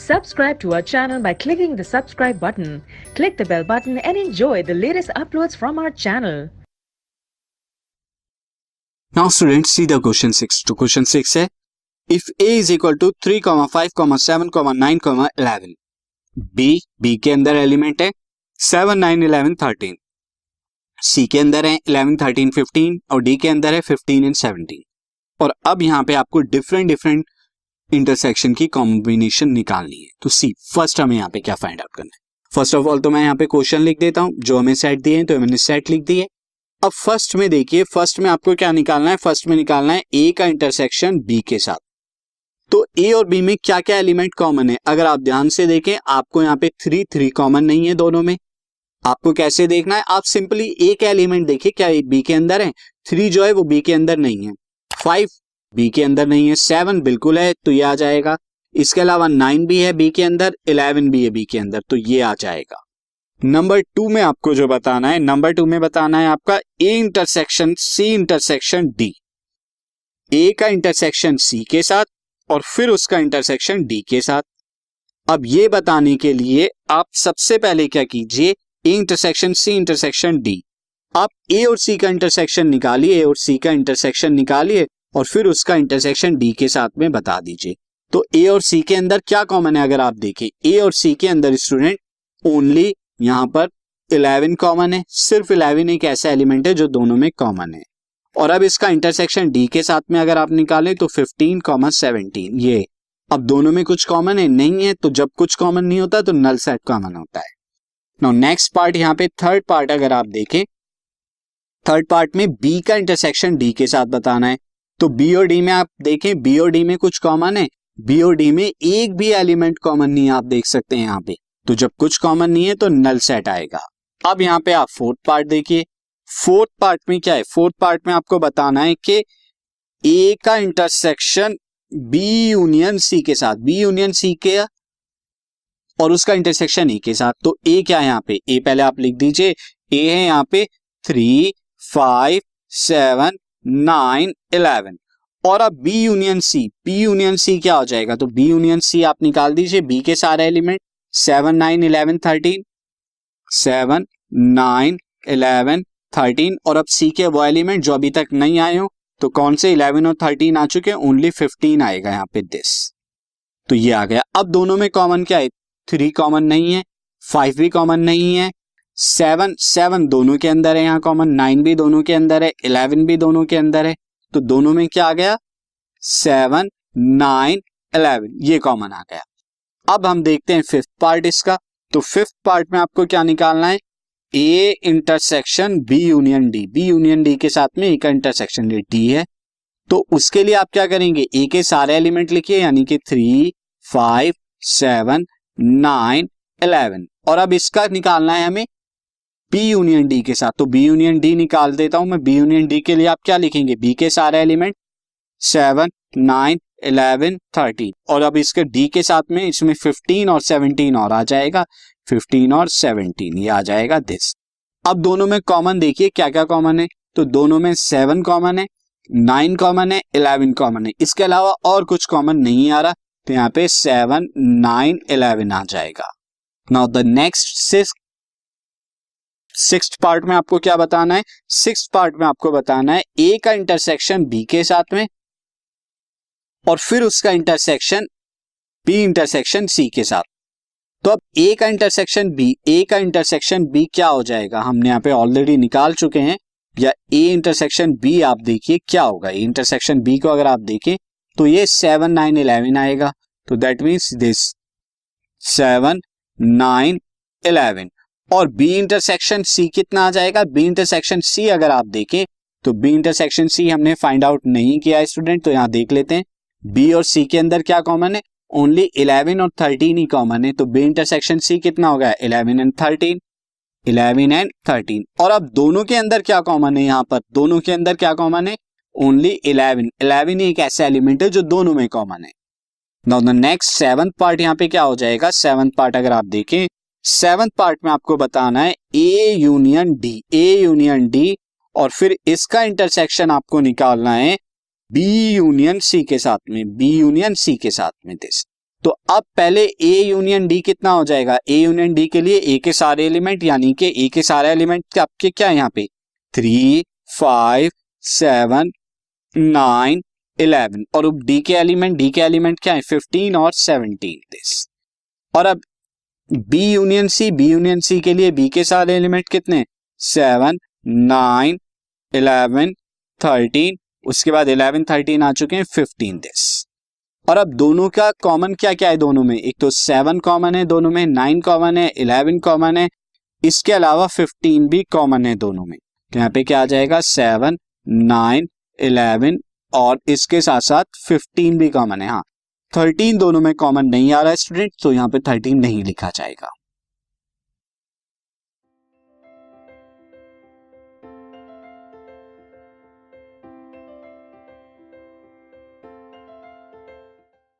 Subscribe to our channel by clicking the subscribe button. Click the bell button and enjoy the latest uploads from our channel. Now students, see the question 6. तो question 6 है if a is equal to 3, 5, 7, 9, 11, b के अंदर element है 7, 9, 11, 13, c के अंदर है 11, 13, 15 और d के अंदर है 15 एंड 17। और अब यहाँ पे आपको डिफरेंट इंटरसेक्शन की कॉम्बिनेशन निकालनी है। तो सी फर्स्ट हमें यहाँ पे क्या फाइंड आउट करना है। फर्स्ट ऑफ ऑल तो मैं यहाँ पे क्वेश्चन लिख देता हूँ, जो हमें सेट दिए हैं तो मैंने सेट लिख दिए। अब फर्स्ट में देखिए, फर्स्ट में आपको क्या निकालना है, फर्स्ट में निकालना है ए का इंटरसेक्शन बी के साथ। तो ए और बी में क्या क्या एलिमेंट कॉमन है, अगर आप ध्यान से देखें आपको यहाँ पे 3 कॉमन नहीं है दोनों में। आपको कैसे देखना है, आप सिंपली एक एलिमेंट देखिए क्या बी के अंदर है, 3 जो है वो बी के अंदर नहीं है, 5 बी के अंदर नहीं है, 7 बिल्कुल है तो ये आ जाएगा। इसके अलावा 9 भी है बी के अंदर, 11 भी है बी के अंदर तो ये आ जाएगा। नंबर 2 में आपको जो बताना है, नंबर 2 में बताना है आपका A intersection C intersection D. A का इंटरसेक्शन सी के साथ और फिर उसका इंटरसेक्शन डी के साथ। अब ये बताने के लिए आप सबसे पहले क्या कीजिए, A intersection C intersection D, आप ए और सी का इंटरसेक्शन निकालिए, ए और सी का इंटरसेक्शन निकालिए और फिर उसका इंटरसेक्शन डी के साथ में बता दीजिए। तो ए और सी के अंदर क्या कॉमन है, अगर आप देखें ए और सी के अंदर स्टूडेंट ओनली यहां पर 11 कॉमन है, सिर्फ 11 एक ऐसा एलिमेंट है जो दोनों में कॉमन है। और अब इसका इंटरसेक्शन डी के साथ में अगर आप निकालें तो 15, 17, ये अब दोनों में कुछ कॉमन है नहीं है, तो जब कुछ कॉमन नहीं होता तो नल सेट कॉमन होता है। नाउ नेक्स्ट पार्ट, यहाँ पे थर्ड पार्ट अगर आप देखें, थर्ड पार्ट में बी का इंटरसेक्शन डी के साथ बताना है। तो बी और डी में आप देखें, बी और डी में कुछ कॉमन है, बी और डी में एक भी एलिमेंट कॉमन नहीं है, आप देख सकते हैं यहाँ पे। तो जब कुछ कॉमन नहीं है तो नल सेट आएगा। अब यहाँ पे आप फोर्थ पार्ट देखिए, फोर्थ पार्ट में क्या है, फोर्थ पार्ट में आपको बताना है कि ए का इंटरसेक्शन बी यूनियन सी के साथ, बी यूनियन सी के और उसका इंटरसेक्शन ए के साथ। तो ए क्या है यहाँ पे, ए पहले आप लिख दीजिए, ए है यहाँ पे 3, 5, 7, 9, 11 और अब B union C, B union C क्या हो जाएगा, तो बी यूनियन सी आप निकाल दीजिए, बी के सारे एलिमेंट 7, 9, 11, 13, 7, 9, 11, 13 और अब सी के वो एलिमेंट जो अभी तक नहीं आए हो, तो कौन से 11 और 13 आ चुके हैं, ओनली 15 आएगा यहाँ पे दिस। तो ये आ गया। अब दोनों में कॉमन क्या है, 3 कॉमन नहीं है, 5 भी कॉमन नहीं है, 7 दोनों के अंदर है यहाँ कॉमन, 9 भी दोनों के अंदर है, 11 भी दोनों के अंदर है। तो दोनों में क्या आ गया, 7, 9, 11 ये कॉमन आ गया। अब हम देखते हैं फिफ्थ पार्ट इसका। तो फिफ्थ पार्ट में आपको क्या निकालना है, A intersection B union D, B union D के साथ में ए का इंटरसेक्शन डी है। तो उसके लिए आप क्या करेंगे, ए के सारे एलिमेंट लिखिए, यानी कि 3, 5, 7, 9, 11 और अब इसका निकालना है हमें बी यूनियन डी के साथ। तो बी यूनियन डी निकाल देता हूं मैं। बी यूनियन डी के लिए आप क्या लिखेंगे, बी के सारे एलिमेंट 7, 9, 11, 13 और अब इसके डी के साथ में इसमें 15 और 17 और आ जाएगा, 15 और 17 ये आ जाएगा दिस। अब दोनों में कॉमन देखिए क्या क्या कॉमन है, तो दोनों में 7 कॉमन है, 9 कॉमन है, 11 कॉमन है, इसके अलावा और कुछ कॉमन नहीं आ रहा, तो यहाँ पे 7, 9, 11 आ जाएगा। Now the next sixth part में आपको क्या बताना है, सिक्स्थ पार्ट में आपको बताना है ए का इंटरसेक्शन बी के साथ में और फिर उसका इंटरसेक्शन बी इंटरसेक्शन सी के साथ। तो अब ए का इंटरसेक्शन बी, ए का इंटरसेक्शन बी क्या हो जाएगा, हमने यहाँ पे ऑलरेडी निकाल चुके हैं, या ए इंटरसेक्शन बी आप देखिए क्या होगा, ए इंटरसेक्शन बी को अगर आप देखें तो ये 7, 9, 11 आएगा। तो दैट मीन्स दिस 7, 9, 11 और बी इंटरसेक्शन सी कितना आ जाएगा, बी इंटरसेक्शन सी अगर आप देखें तो बी इंटरसेक्शन सी हमने फाइंड आउट नहीं किया है स्टूडेंट, तो यहां देख लेते हैं बी और सी के अंदर क्या कॉमन है, ओनली 11 और 13 ही कॉमन है। तो बी इंटरसेक्शन सी कितना हो गया, 11 एंड 13, 11 एंड 13 और अब दोनों के अंदर क्या कॉमन है, यहाँ पर दोनों के अंदर क्या कॉमन है, ओनली 11 एक ऐसा एलिमेंट है जो दोनों में कॉमन है। Now the next seventh part यहाँ पे क्या हो जाएगा, सेवंथ पार्ट अगर आप देखें, सेवंथ पार्ट में आपको बताना है A union D, A union D और फिर इसका इंटरसेक्शन आपको निकालना है बी यूनियन सी के साथ में, बी यूनियन सी के साथ में दिस। तो अब पहले ए यूनियन डी कितना हो जाएगा, ए यूनियन डी के लिए ए के सारे एलिमेंट, यानी कि ए के सारे एलिमेंट आपके क्या है यहाँ पे 3, 5, 7, 9, 11 और डी के एलिमेंट क्या है 15 और 17 दिस। और अब बी यूनियन सी के लिए बी के सारे एलिमेंट कितने 7, 9, 11, 13, उसके बाद 11, 13 आ चुके हैं 15 दिस। और अब दोनों का कॉमन क्या क्या है दोनों में, एक तो 7 कॉमन है दोनों में, 9 कॉमन है, 11 कॉमन है, इसके अलावा 15 भी कॉमन है दोनों में। तो यहाँ पे क्या आ जाएगा 7, 9, 11 और इसके साथ साथ 15 भी कॉमन है। हाँ 13 दोनों में कॉमन नहीं आ रहा है स्टूडेंट, तो यहाँ पे 13 नहीं लिखा जाएगा।